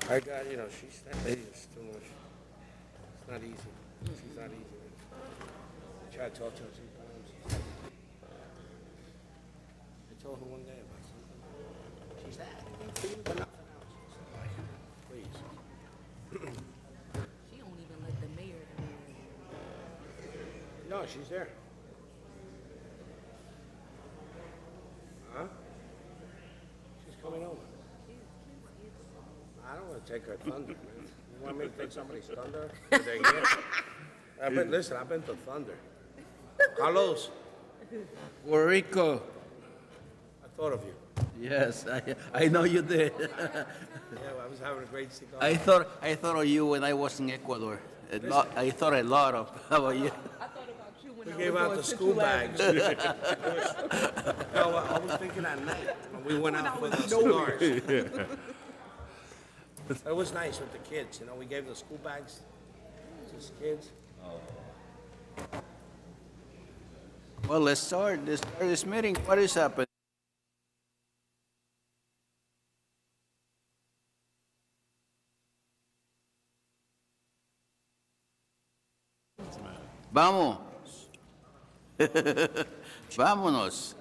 I got, she's that lady is too much. It's not easy. She's not easy. I tried to talk to her 2 times. I told her one day about something. She's that. But not for now. Please. She don't even let the mayor. No, she's there. Huh? She's coming over. I don't want to take her thunder, man. You want me to take somebody's thunder? They're here. I've been to Thunder. Carlos, Puerto Rico. I thought of you. Yes, I know you did. Yeah, well, I was having a great cigar. I thought of you when I was in Ecuador. I thought a lot of about you. I thought about you when We I gave was out going the to school Central bags. No, I was thinking at night when we went out for the cigars. It was nice with the kids, we gave the school bags to the kids. Well, let's start this meeting. What is happening? Vamos. Vámonos.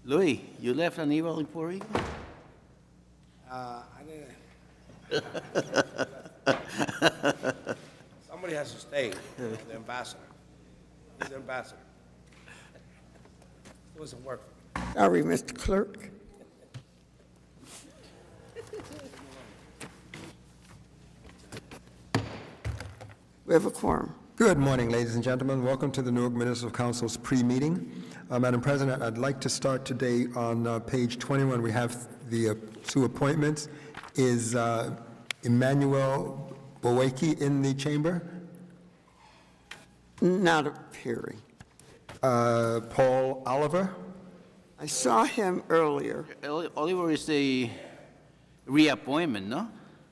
Luis, you left an email in Puerto Rico? I didn't. Somebody has to stay, the ambassador. He's the ambassador. It doesn't work for me. Sorry, Mr. Clerk. We have a quorum. Good morning, ladies and gentlemen. Welcome to the Newark Municipal Council's pre-meeting. Madam President, I'd like to start today on page 21. We have the 2 appointments. Is Emmanuel Boweki in the chamber? Not appearing. Paul Oliver? I saw him earlier. Oliver is the reappointment, no?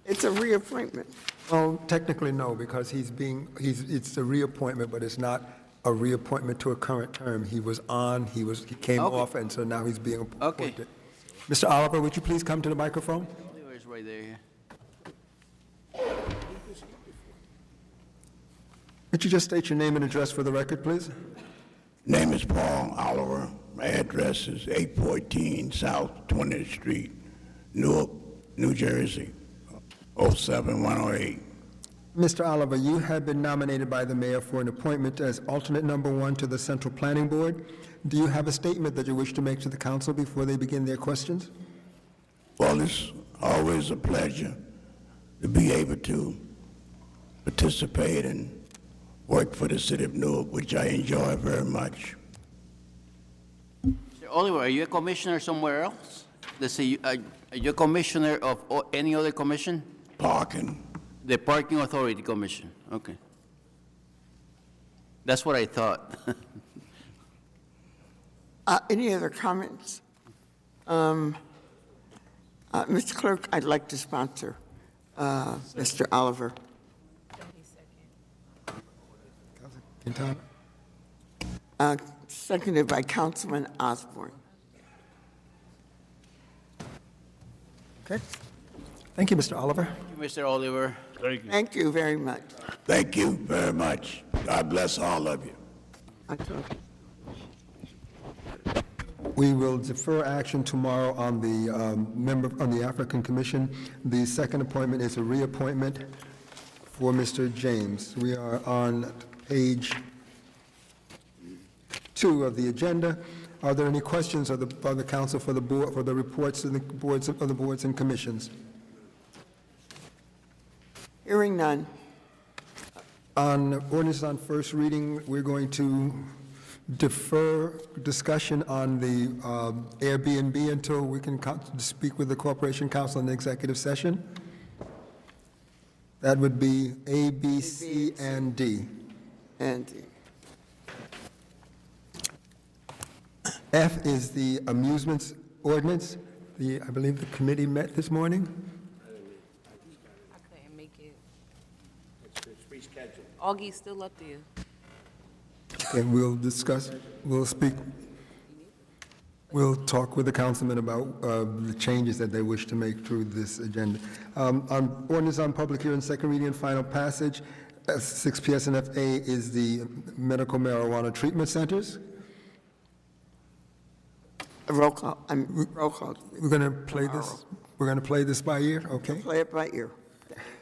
It's a reappointment. Well, technically no, because it's a reappointment, but it's not a reappointment to a current term. He was on, he came Okay. off, and so now he's being Okay. appointed. Mr. Oliver, would you please come to the microphone? Oliver is right there. Could you just state your name and address for the record, please? Name is Paul Oliver. My address is 814 South 20th Street, Newark, New Jersey, 07108. Mr. Oliver, you have been nominated by the mayor for an appointment as alternate number 1 to the Central Planning Board. Do you have a statement that you wish to make to the council before they begin their questions? Well, it's always a pleasure to be able to participate and work for the city of Newark, which I enjoy very much. Mr. Oliver, are you a commissioner somewhere else? Let's say, are you a commissioner of any other commission? Parking. The Parking Authority Commission, okay. That's what I thought. Any other comments? Mr. Clerk, I'd like to sponsor Mr. Oliver. Quintana? Seconded by Councilman Osborne. Okay. Thank you, Mr. Oliver. Mr. Oliver. Thank you very much. Thank you very much. God bless all of you. We will defer action tomorrow on the on the African Commission. The second appointment is a reappointment for Mr. James. We are on page 2 of the agenda. Are there any questions of the council for the board, for the reports of the boards and commissions? Hearing none. On ordinance on first reading, we're going to defer discussion on the Airbnb until we can speak with the Corporation Council in the executive session. That would be A, B, C, and D. And F is the amusements ordinance. I believe the committee met this morning. I couldn't make it. It's rescheduled. Augie's still up there. And we'll discuss, we'll speak. We'll talk with the councilman about the changes that they wish to make through this agenda. On ordinance on public hearing, second reading and final passage, 6 PSNFA is the medical marijuana treatment centers. Roll call, roll call. We're going to play this. We're going to play this by ear, okay? Play it by ear.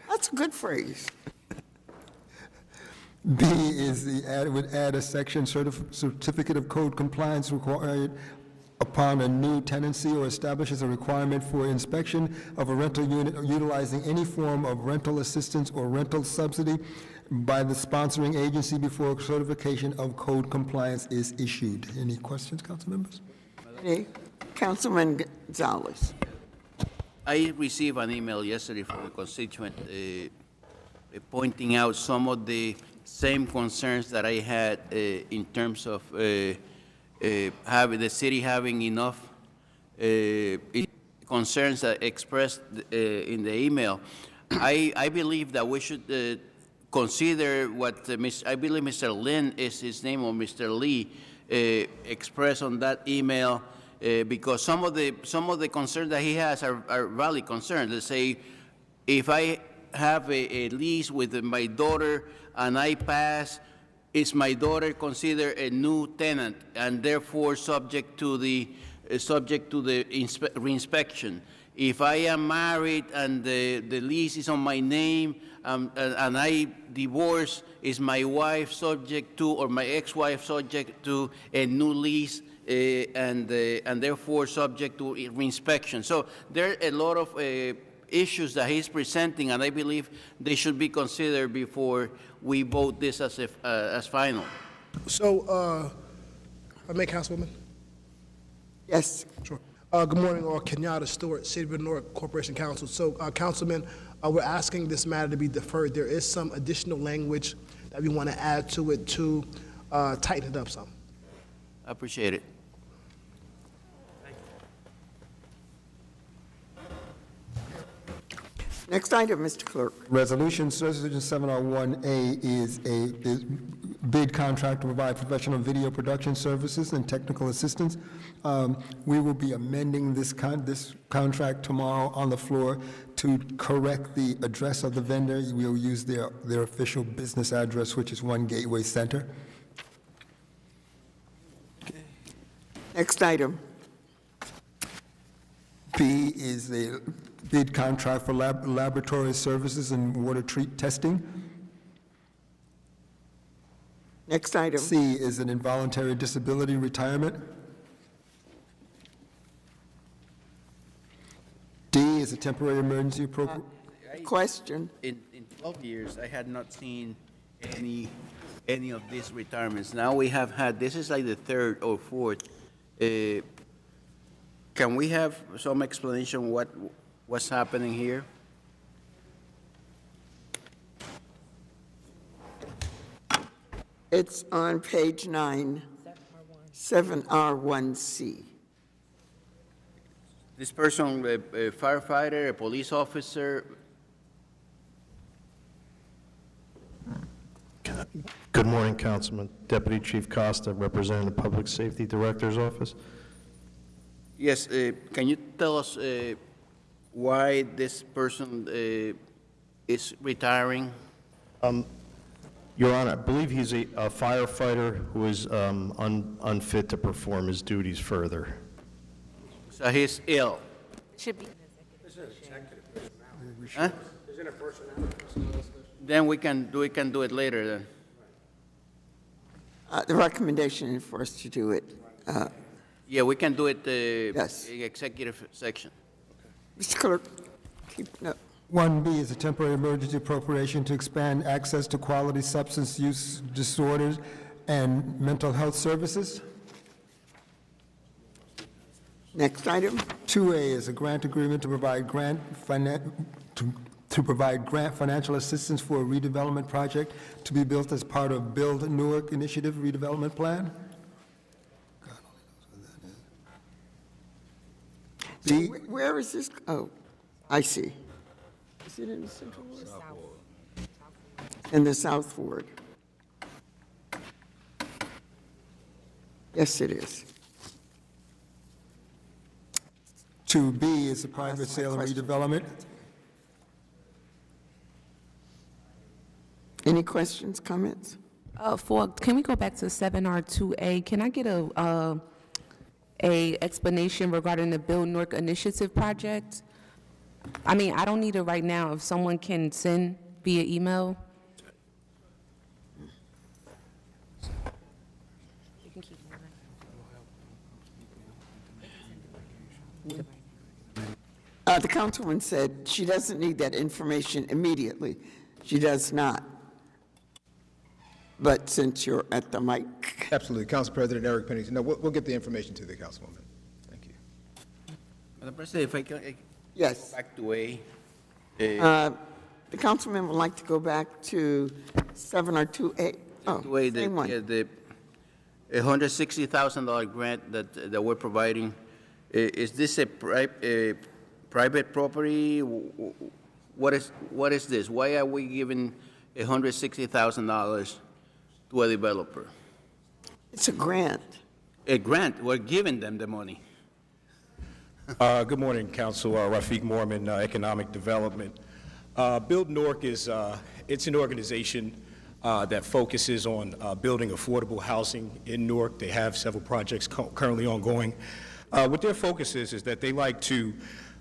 That's a good phrase. B is would add a section, certificate of code compliance required upon a new tenancy or establishes a requirement for inspection of a rental unit utilizing any form of rental assistance or rental subsidy by the sponsoring agency before certification of code compliance is issued. Any questions, council members? Any? Councilman Gonzalez. I received an email yesterday from a constituent pointing out some of the same concerns that I had in terms of having the city having enough concerns that expressed in the email. I believe that we should consider what I believe Mr. Lin is his name, or Mr. Lee, expressed on that email, because some of the concerns that he has are valid concerns. Let's say, if I have a lease with my daughter and I pass, is my daughter considered a new tenant and therefore subject to the reinspection? If I am married and the lease is on my name and I divorce, is my wife subject to, or my ex-wife subject to a new lease and therefore subject to reinspection? So there are a lot of issues that he's presenting, and I believe they should be considered before we vote this as final. So, I may, Councilwoman? Yes. Sure. Good morning, all. Kenyatta Stewart, City of Newark Corporation Council. So, Councilman, we're asking this matter to be deferred. There is some additional language that we want to add to it to tighten it up some. I appreciate it. Next item, Mr. Clerk. Resolution 701A is a bid contract to provide professional video production services and technical assistance. We will be amending this contract tomorrow on the floor to correct the address of the vendor. We will use their official business address, which is 1 Gateway Center. Next item. B is a bid contract for laboratory services and water treat testing. Next item. C is an involuntary disability retirement. D is a temporary emergency appropriate. Question. In 12 years, I had not seen any of these retirements. Now we have had, this is like the third or fourth. Can we have some explanation what's happening here? It's on page 9, 7R1C. This person, a firefighter, a police officer? Good morning, Councilman. Deputy Chief Costa, representing the Public Safety Director's Office. Yes, can you tell us why this person is retiring? Your Honor, I believe he's a firefighter who is unfit to perform his duties further. So he's ill. Should be. Huh? Then we can do it later then. The recommendation is for us to do it. Yeah, we can do it Yes. in executive section. Mr. Clerk, keep, no. 1B is a temporary emergency appropriation to expand access to quality substance use disorders and mental health services. Next item. 2A is a grant agreement to provide grant financial assistance for a redevelopment project to be built as part of Build Newark Initiative redevelopment plan. D, Where is this? Oh, I see. Is it in the Central Ward? In the South Ward. Yes, it is. 2B is the private sale and redevelopment. Any questions, comments? Can we go back to 7R2A? Can I get a explanation regarding the Build Newark Initiative project? I mean, I don't need it right now. If someone can send via email. You can keep moving. The councilwoman said she doesn't need that information immediately. She does not. But since you're at the mic. Absolutely. Council President Eric Pennington. No, we'll get the information to the councilwoman. Thank you. Madam President, if I can Yes. go back to A. The councilman would like to go back to 7R2A. Oh, To A, same one. the $160,000 grant that we're providing, is this a private property? What is this? Why are we giving $160,000 to a developer? It's a grant. A grant, we're giving them the money. Good morning, Council. Rafiq Morman, Economic Development. Build Newark is it's an organization that focuses on building affordable housing in Newark. They have several projects currently ongoing. What their focus is that they like to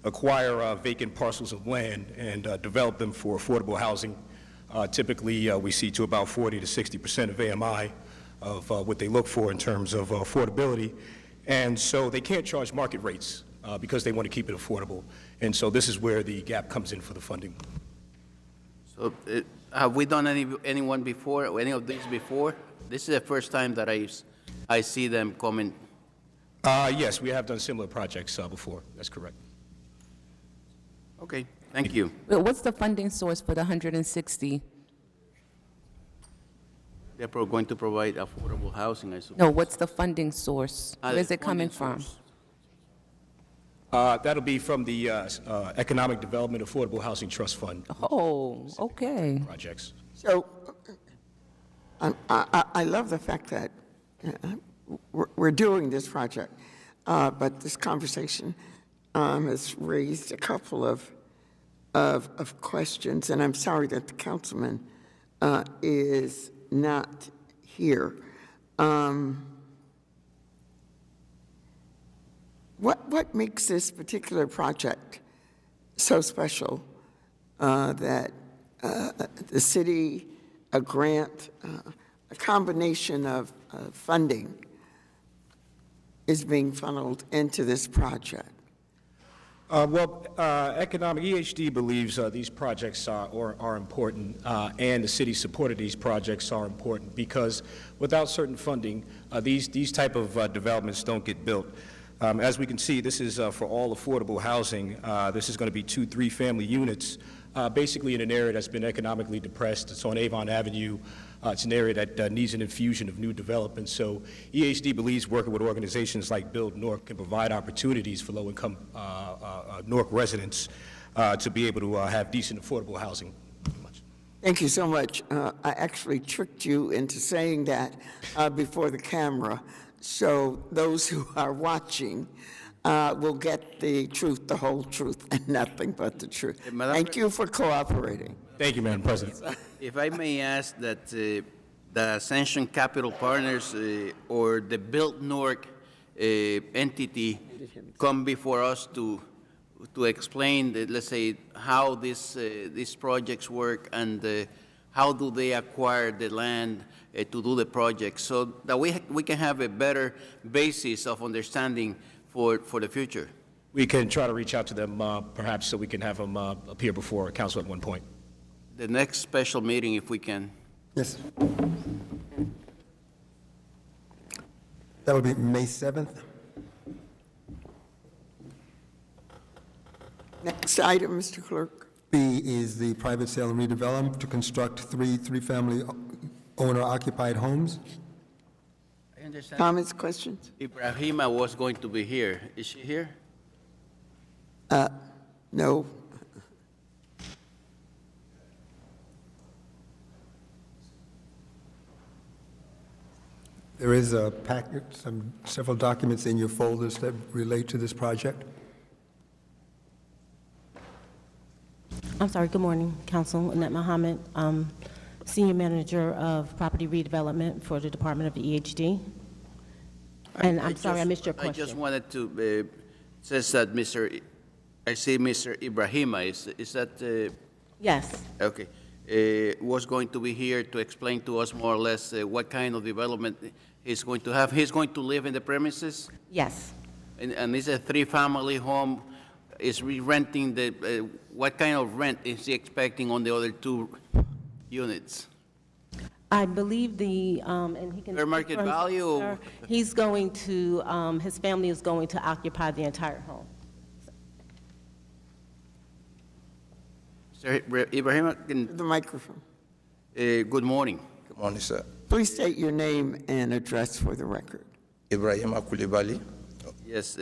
acquire vacant parcels of land and develop them for affordable housing. Typically, we see to about 40 to 60% of AMI of what they look for in terms of affordability. And so they can't charge market rates because they want to keep it affordable. And so this is where the gap comes in for the funding. So have we done anyone before, or any of these before? This is the first time that I see them coming. Yes, we have done similar projects before. That's correct. Okay, thank you. Well, what's the funding source for the 160? They're going to provide affordable housing, I suppose. No, what's the funding source? Ah, Where's the it coming funding from? source. That'll be from the Economic Development Affordable Housing Trust Fund Oh, okay. projects. So I love the fact that we're doing this project, but this conversation has raised a couple of questions, and I'm sorry that the councilman is not here. What makes this particular project so special that the city, a grant, a combination of funding is being funneled into this project? Economic EHD believes these projects are important, and the city's support of these projects are important because without certain funding, these type of developments don't get built. As we can see, this is for all affordable housing. This is going to be 2-3 family units, basically in an area that's been economically depressed. It's on Avon Avenue. It's an area that needs an infusion of new development. So EHD believes working with organizations like Build Newark can provide opportunities for low-income Newark residents to be able to have decent affordable housing. Thank you so much. I actually tricked you into saying that before the camera, so those who are watching will get the truth, the whole truth, and nothing but the truth. Thank you for cooperating. Thank you, Madam President. If I may ask that the Ascension Capital Partners or the Build Newark entity come before us to explain, let's say, how these projects work and how do they acquire the land to do the project, so that we can have a better basis of understanding for the future. We can try to reach out to them, perhaps, so we can have them appear before council at one point. The next special meeting, if we can. Yes. That will be May 7th. Next item, Mr. Clerk. B is the private sale and redevelopment to construct three-family owner-occupied homes. I understand. Comments, questions? Ibrahima was going to be here. Is she here? No. There is a packet, several documents in your folders that relate to this project. I'm sorry, good morning, Council. Annette Mohammed, Senior Manager of Property Redevelopment for the Department of the EHD. And I'm sorry, I missed your question. I just wanted to, says that I see Mr. Ibrahima, is that? Yes. Okay. Was going to be here to explain to us more or less what kind of development he's going to have. He's going to live in the premises? Yes. And it's a 3-family home. Is renting the, what kind of rent is he expecting on the other 2 units? I believe and he can. Fair market value? Sir, he's going to, his family is going to occupy the entire home. Sir Ibrahim, The microphone. good morning. Good morning, sir. Please state your name and address for the record. Ibrahim Koulibaly. Yes,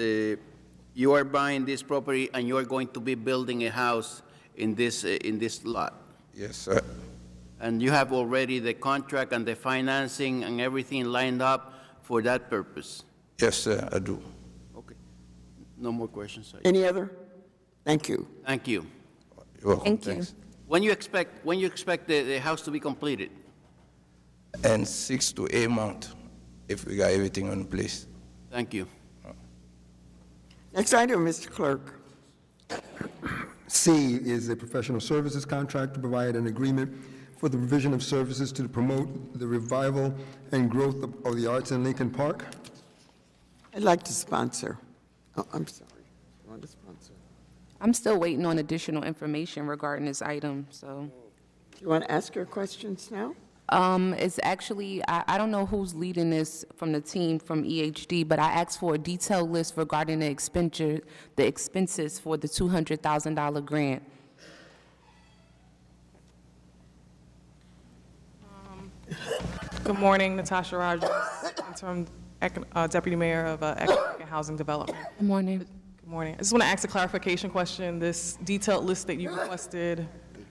you are buying this property and you are going to be building a house in this lot. Yes, sir. And you have already the contract and the financing and everything lined up for that purpose? Yes, sir, I do. Okay. No more questions. Sir. Any other? Thank you. Thank you. You're welcome. Thank Thanks. you. When you expect the house to be completed? And 6 to 8 months, if we got everything in place. Thank you. Next item, Mr. Clerk. C is a professional services contract to provide an agreement for the provision of services to promote the revival and growth of the arts in Lincoln Park. I'd like to sponsor. Oh, I'm sorry. You want to sponsor? I'm still waiting on additional information regarding this item, so. You want to ask your questions now? It's actually, I don't know who's leading this from the team from EHD, but I asked for a detailed list regarding the expenses for the $200,000 grant. Good morning, Natasha Rogers, interim Deputy Mayor of Economic and Housing Development. Good morning. Good morning. I just want to ask a clarification question. This detailed list that you requested,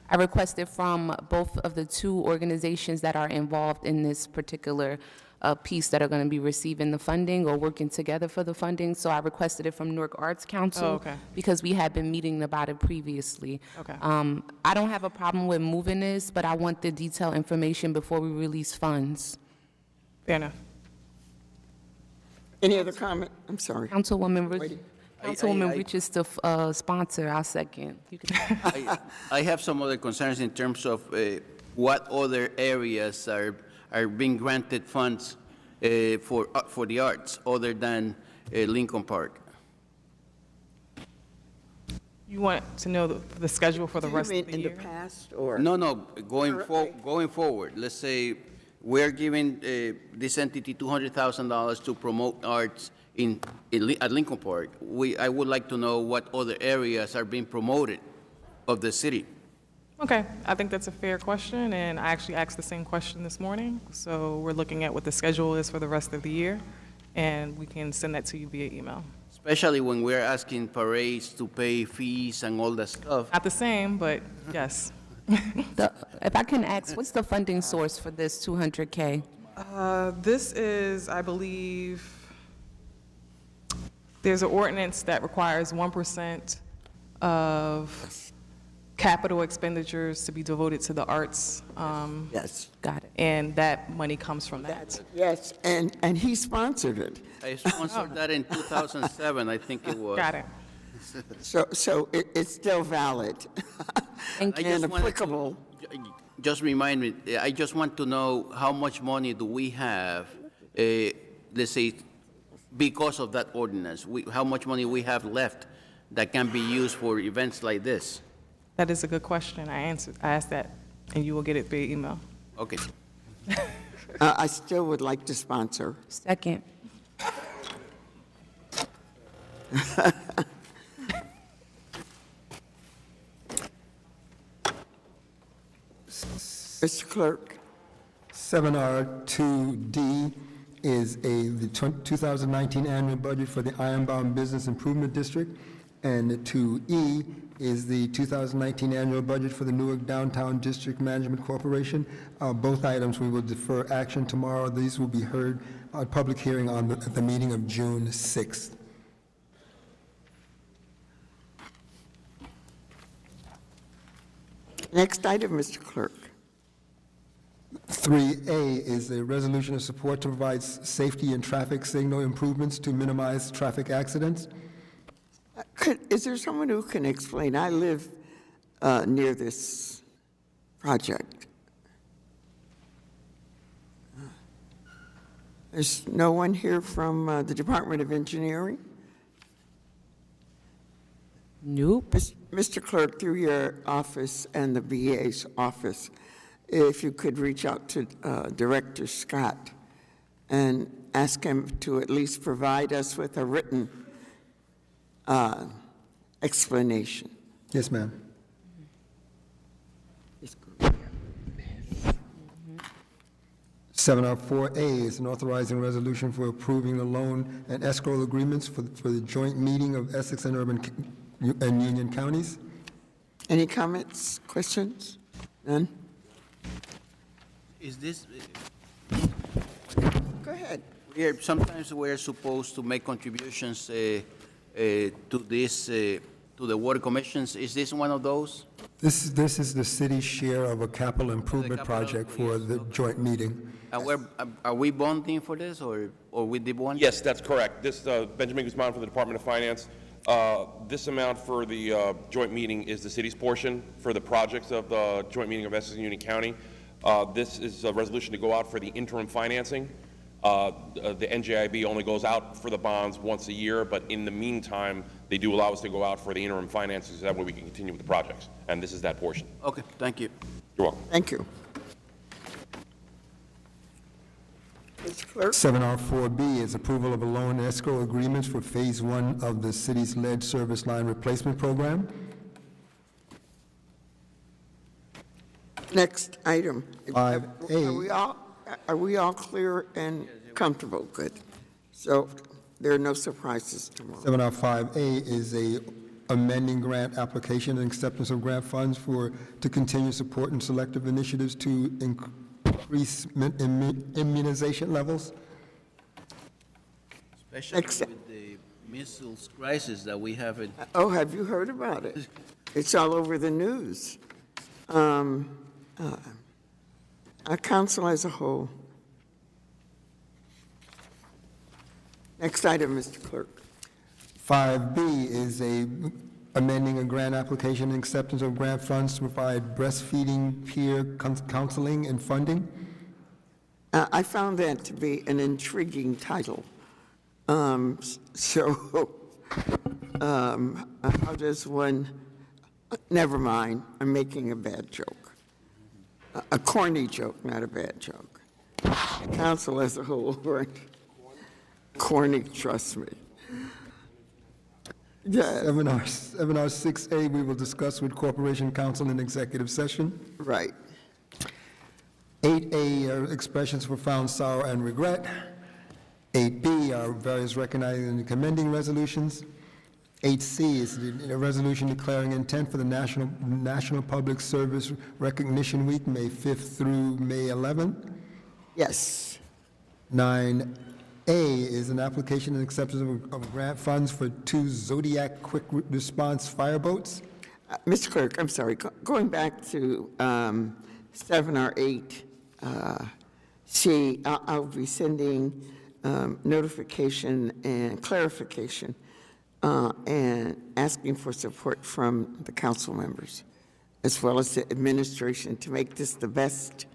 I requested from both of the 2 organizations that are involved in this particular piece that are going to be receiving the funding or working together for the funding. So I requested it from Newark Arts Council. Oh, okay. Because we had been meeting about it previously. Okay. I don't have a problem with moving this, but I want the detailed information before we release funds. fair enough. Any other comment? I'm sorry. Councilwoman Waiting. Rich is the sponsor. I'll second. You can I have some other concerns in terms of what other areas are being granted funds for the arts other than Lincoln Park. You want to know the schedule for the rest of the in year? the past or? No, going forward. Let's say we're giving this entity $200,000 to promote arts at Lincoln Park. I would like to know what other areas are being promoted of the city. Okay, I think that's a fair question, and I actually asked the same question this morning. So we're looking at what the schedule is for the rest of the year, and we can send that to you via email. Especially when we're asking parades to pay fees and all that stuff. Not the same, but yes. If I can ask, what's the funding source for this $200K? This is, I believe, there's an ordinance that requires 1% of capital expenditures to be devoted to the arts. Yes. Got it. And that money comes from that. Yes, and he sponsored it. I sponsored that in 2007, I think it was. Got it. So it's still valid and I just wanted to- applicable. Just remind me, I just want to know how much money do we have, let's say, because of that ordinance? How much money we have left that can be used for events like this? That is a good question. I asked that, and you will get it via email. Okay. I still would like to sponsor. Second. Mr. Clerk. 7R2D is the 2019 annual budget for the Ironbound Business Improvement District, and 2E is the 2019 annual budget for the Newark Downtown District Management Corporation. Both items we will defer action tomorrow. These will be heard at public hearing at the meeting of June 6th. Next item, Mr. Clerk. 3A is a resolution of support to provide safety and traffic signal improvements to minimize traffic accidents. Is there someone who can explain? I live near this project. There's no one here from the Department of Engineering? Nope. Mr. Clerk, through your office and the VA's office, if you could reach out to Director Scott and ask him to at least provide us with a written explanation. Yes, ma'am. 704A is an authorizing resolution for approving the loan and escrow agreements for the joint meeting of Essex and Union counties. Any comments, questions? None? Is this, Go ahead. sometimes we're supposed to make contributions to this, to the water commissions. Is this one of those? This is the city's share of a capital improvement project for the joint meeting. Are we bonding for this, or with the bond? Yes, that's correct. This, Benjamin Guzman from the Department of Finance. This amount for the joint meeting is the city's portion for the projects of the joint meeting of Essex and Union County. This is a resolution to go out for the interim financing. The NJIB only goes out for the bonds once a year, but in the meantime, they do allow us to go out for the interim financing, so that way we can continue with the projects. And this is that portion. Okay, thank you. You're welcome. Thank you. Mr. Clerk. 704B is approval of a loan and escrow agreements for Phase 1 of the city's lead service line replacement program. Next item. 5A. Are we all clear and comfortable? Good. So there are no surprises tomorrow. 705A is a amending grant application and acceptance of grant funds to continue support and selective initiatives to increase immunization levels. Especially with the measles crisis that we have in. Oh, have you heard about it? It's all over the news. Our council as a whole. Next item, Mr. Clerk. 5B is amending a grant application and acceptance of grant funds to provide breastfeeding peer counseling and funding. I found that to be an intriguing title. How does one, never mind, I'm making a bad joke. A corny joke, not a bad joke. Council as a whole, right? Corny, trust me. Yeah. 7R6A, we will discuss with Corporation Counsel in executive session. Right. 8A are expressions for found sorrow and regret. 8B are various recognizing and commending resolutions. 8C is a resolution declaring intent for the National Public Service Recognition Week, May 5th through May 11th. Yes. 9A is an application and acceptance of grant funds for 2 Zodiac Quick Response Fireboats. Mr. Clerk, I'm sorry, going back to 7 or 8, I'll be sending notification and clarification and asking for support from the council members, as well as the administration, to make this the best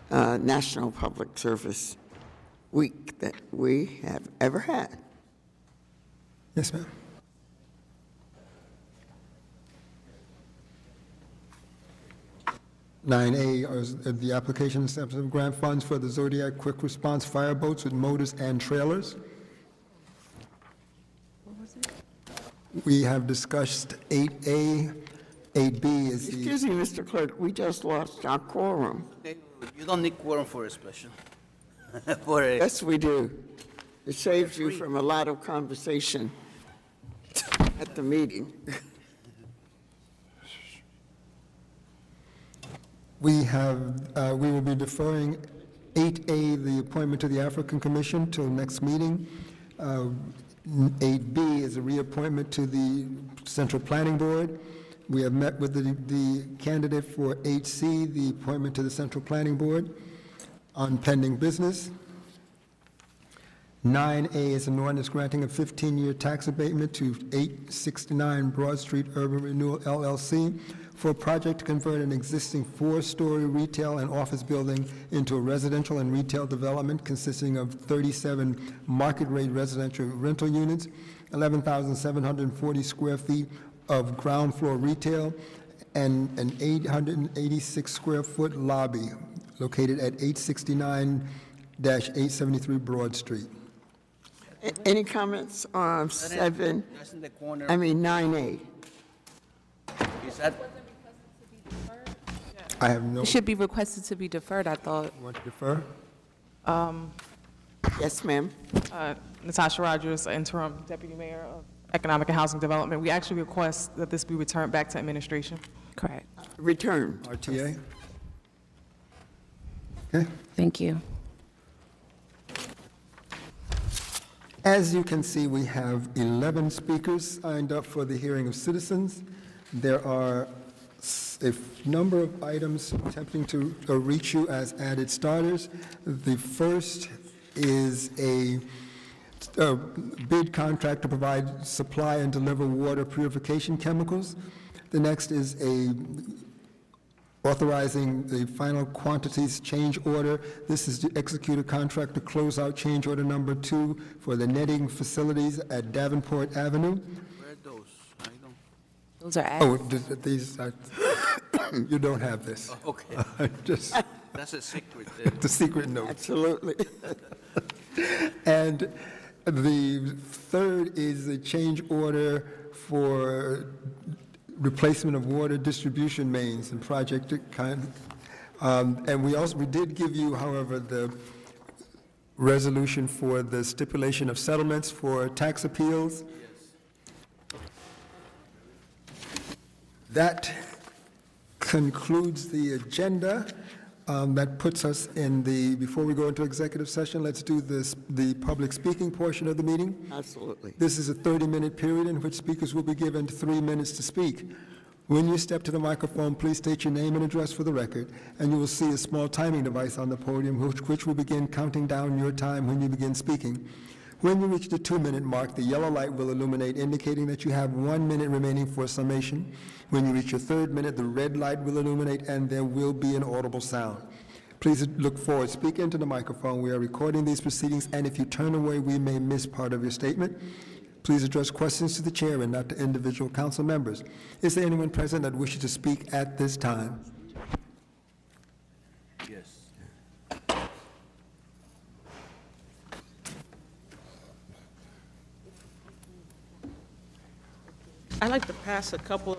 National Public Service Week that we have ever had. Yes, ma'am. (9A) is the application and acceptance of grant funds for the Zodiac Quick Response Fireboats with motors and trailers. We have discussed 8A. 8B is the... Excuse me, Mr. Clerk, we just lost our quorum. Okay, you don't need quorum for a special. Yes, we do. It saves you from a lot of conversation at the meeting. We will be deferring 8A, the appointment to the African Commission, till next meeting. 8B is a reappointment to the Central Planning Board. We have met with the candidate for HC, the appointment to the Central Planning Board on pending business. 9A is an ordinance granting a 15-year tax abatement to 869 Broad Street Urban Renewal LLC for a project to convert an existing 4-story retail and office building into a residential and retail development consisting of 37 market-rate residential rental units, 11,740 square feet of ground floor retail, and an 886 square foot lobby located at 869-873 Broad Street. Any comments on 7? That's in the corner. 9A. Is that, I have no. It should be requested to be deferred, I thought. Want to defer? Yes, ma'am. Natasha Rogers, interim deputy mayor of Economic and Housing Development. We actually request that this be returned back to administration. Correct. Return. RTA? Okay. Thank you. As you can see, we have 11 speakers signed up for the hearing of citizens. There are a number of items attempting to reach you as added starters. The first is a bid contract to provide supply and deliver water purification chemicals. The next is authorizing the final quantities change order. This is to execute a contract to close out change order number 2 for the netting facilities at Davenport Avenue. where are those? I don't. Those are Oh, added. these, you don't have this. Okay. Just That's a secret. the secret note. Absolutely. And the third is a change order for replacement of water distribution mains and project kind. And we did give you, however, the resolution for the stipulation of settlements for tax appeals. That concludes the agenda. That puts us in before we go into executive session, let's do the public speaking portion of the meeting. Absolutely. This is a 30-minute period in which speakers will be given 3 minutes to speak. When you step to the microphone, please state your name and address for the record, and you will see a small timing device on the podium which will begin counting down your time when you begin speaking. When you reach the 2-minute mark, the yellow light will illuminate, indicating that you have 1 minute remaining for summation. When you reach your 3rd minute, the red light will illuminate, and there will be an audible sound. Please look forward. Speak into the microphone. We are recording these proceedings, and if you turn away, we may miss part of your statement. Please address questions to the chair and not to individual council members. Is there anyone present that wishes to speak at this time? Yes. I'd like to pass a couple of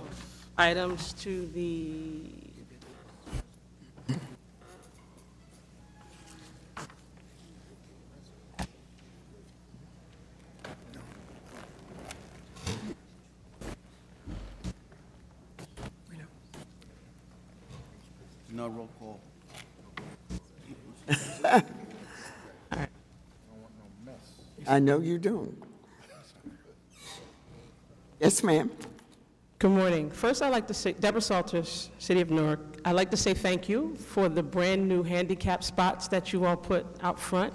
items to the No roll call. I know you don't. Yes, ma'am. Good morning. First, I'd like to say, Deborah Salters, City of Newark, I'd like to say thank you for the brand-new handicap spots that you all put out front.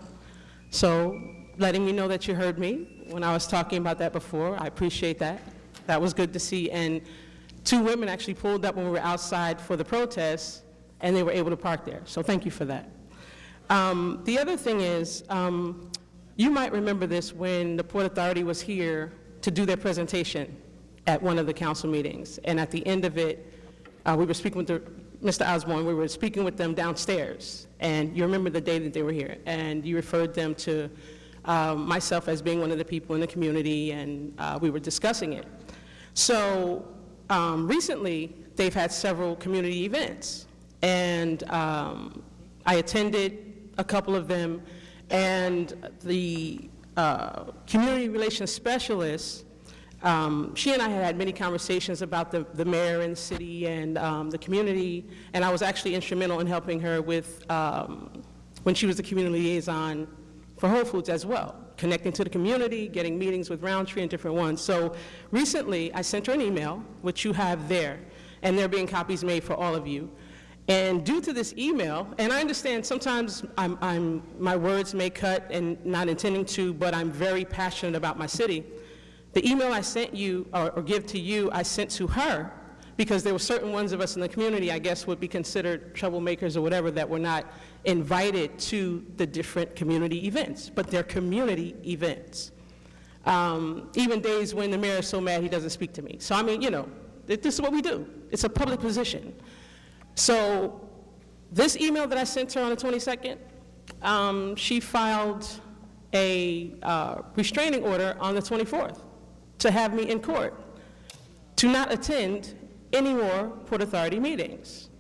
So, letting me know that you heard me when I was talking about that before. I appreciate that. That was good to see. And 2 women actually pulled up when we were outside for the protest, and they were able to park there. So thank you for that. The other thing is, you might remember this when the Port Authority was here to do their presentation at one of the council meetings. And at the end of it, we were speaking with Mr. Osborne, we were speaking with them downstairs. And you remember the day that they were here. And you referred them to myself as being one of the people in the community, and we were discussing it. So recently, they've had several community events. And I attended a couple of them, and the community relations specialist, she and I had many conversations about the mayor and the city and the community, and I was actually instrumental in helping her with, when she was the community liaison for Whole Foods as well. connecting to the community, getting meetings with Roundtree and different ones. So recently, I sent her an email, which you have there, and there being copies made for all of you. And due to this email, and I understand sometimes my words may cut and not intending to, but I'm very passionate about my city. The email I sent you, or give to you, I sent to her, because there were certain ones of us in the community, I guess, would be considered troublemakers or whatever, that were not invited to the different community events, but they're community events. Even days when the mayor is so mad he doesn't speak to me. So I mean, you know, this is what we do. It's a public position. So this email that I sent her on the 22nd, she filed a restraining order on the 24th to have me in court to not attend any more Port Authority meetings.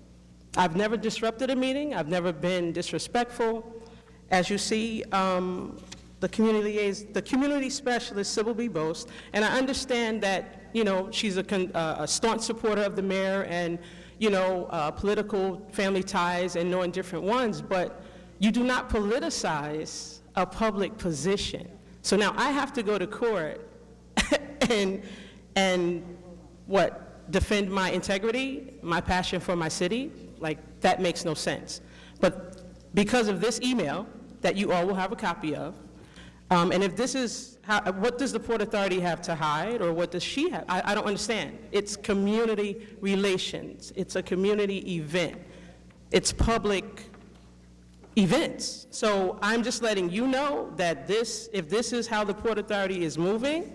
I've never disrupted a meeting. I've never been disrespectful. As you see, the community specialist, Sybil B. Boast, and I understand that, you know, she's a staunch supporter of the mayor and, you know, political family ties and knowing different ones, but you do not politicize a public position. So now I have to go to court and what, defend my integrity, my passion for my city? Like, that makes no sense. But because of this email that you all will have a copy of, and if this is, what does the Port Authority have to hide, or what does she have? I don't understand. It's community relations. It's a community event. It's public events. So I'm just letting you know that if this is how the Port Authority is moving,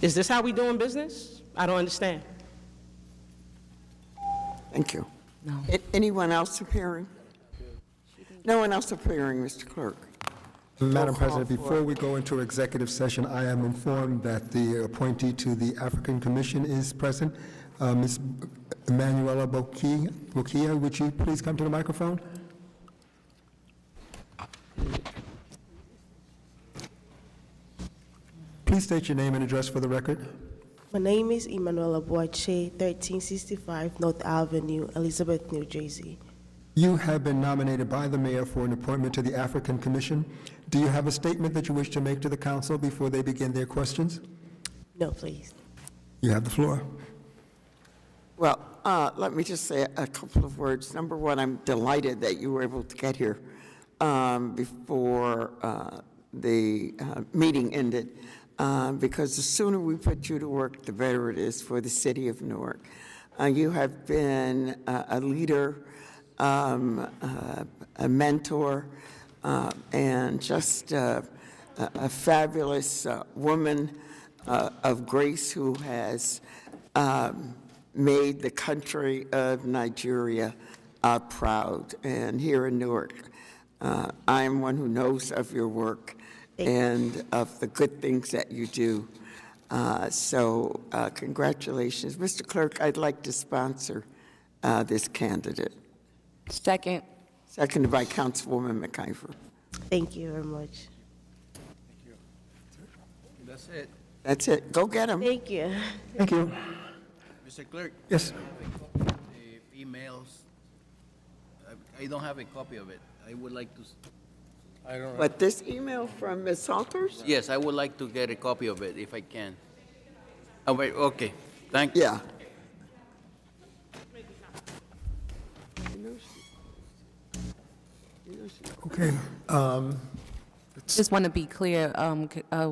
is this how we doing business? I don't understand. Thank you. No. Anyone else appearing? No one else appearing, Mr. Clerk. Madam President, before we go into executive session, I am informed that the appointee to the African Commission is present. Ms. Emanuela Bokia, would you please come to the microphone? Please state your name and address for the record. My name is Emanuela Boache, 1365 North Avenue, Elizabeth, New Jersey. You have been nominated by the mayor for an appointment to the African Commission. Do you have a statement that you wish to make to the council before they begin their questions? No, please. You have the floor. Well, let me just say a couple of words. Number one, I'm delighted that you were able to get here before the meeting ended, because the sooner we put you to work, the better it is for the city of Newark. You have been a leader, a mentor, and just a fabulous woman of grace who has made the country of Nigeria proud. And here in Newark, I am one who knows of your work and of the good things that you do. So congratulations. Mr. Clerk, I'd like to sponsor this candidate. Second. Seconded by Councilwoman McIver. Thank you very much. Thank you. That's it. That's it. Go get him. Thank you. Thank you. Mr. Clerk? Yes. The emails, I don't have a copy of it. I would like to. I don't know. But this email from Ms. Salters? Yes, I would like to get a copy of it if I can. Oh, wait, okay. Thank you. Yeah. Okay. Just want to be clear,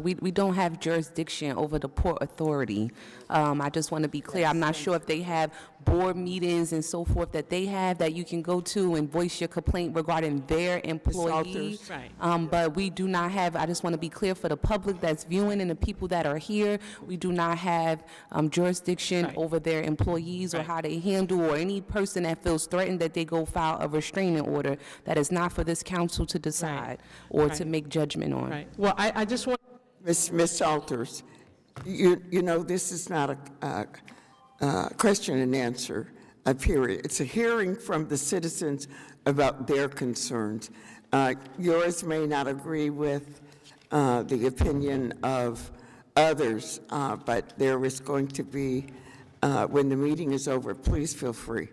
we don't have jurisdiction over the Port Authority. I just want to be clear, I'm not sure if they have board meetings and so forth that they have that you can go to and voice your complaint regarding their employee. Right. But we do not have, I just want to be clear for the public that's viewing and the people that are here, we do not have jurisdiction over their employees or how they handle, or any person that feels threatened that they go file a restraining order. That is not for this council to decide or to make judgment on. Right. Well, I just want. Ms. Salters, you know, this is not a question and answer, period. It's a hearing from the citizens about their concerns. Yours may not agree with the opinion of others, but there is going to be, when the meeting is over, please feel free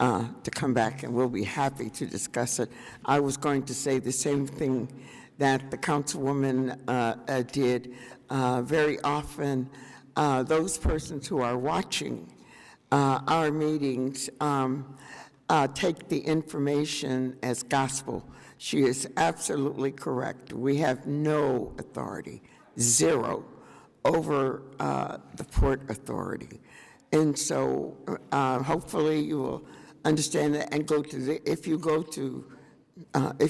to come back and we'll be happy to discuss it. I was going to say the same thing that the councilwoman did. Very often, those persons who are watching our meetings take the information as gospel. She is absolutely correct. We have no authority, zero, over the Port Authority. And so hopefully you will understand that and go to the, if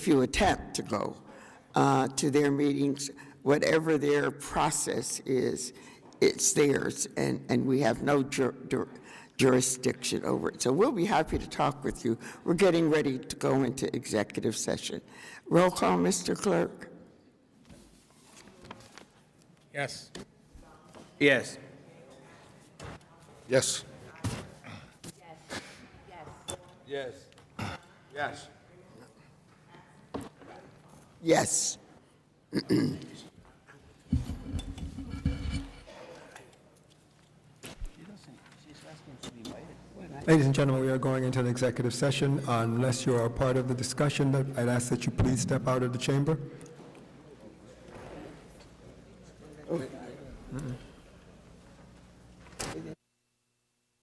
you attempt to go to their meetings, whatever their process is, it's theirs, and we have no jurisdiction over it. So we'll be happy to talk with you. We're getting ready to go into executive session. Roll call, Mr. Clerk. Yes. Yes. Yes. Yes. Yes. Yes. Ladies and gentlemen, we are going into an executive session. Unless you are a part of the discussion, I'd ask that you please step out of the chamber.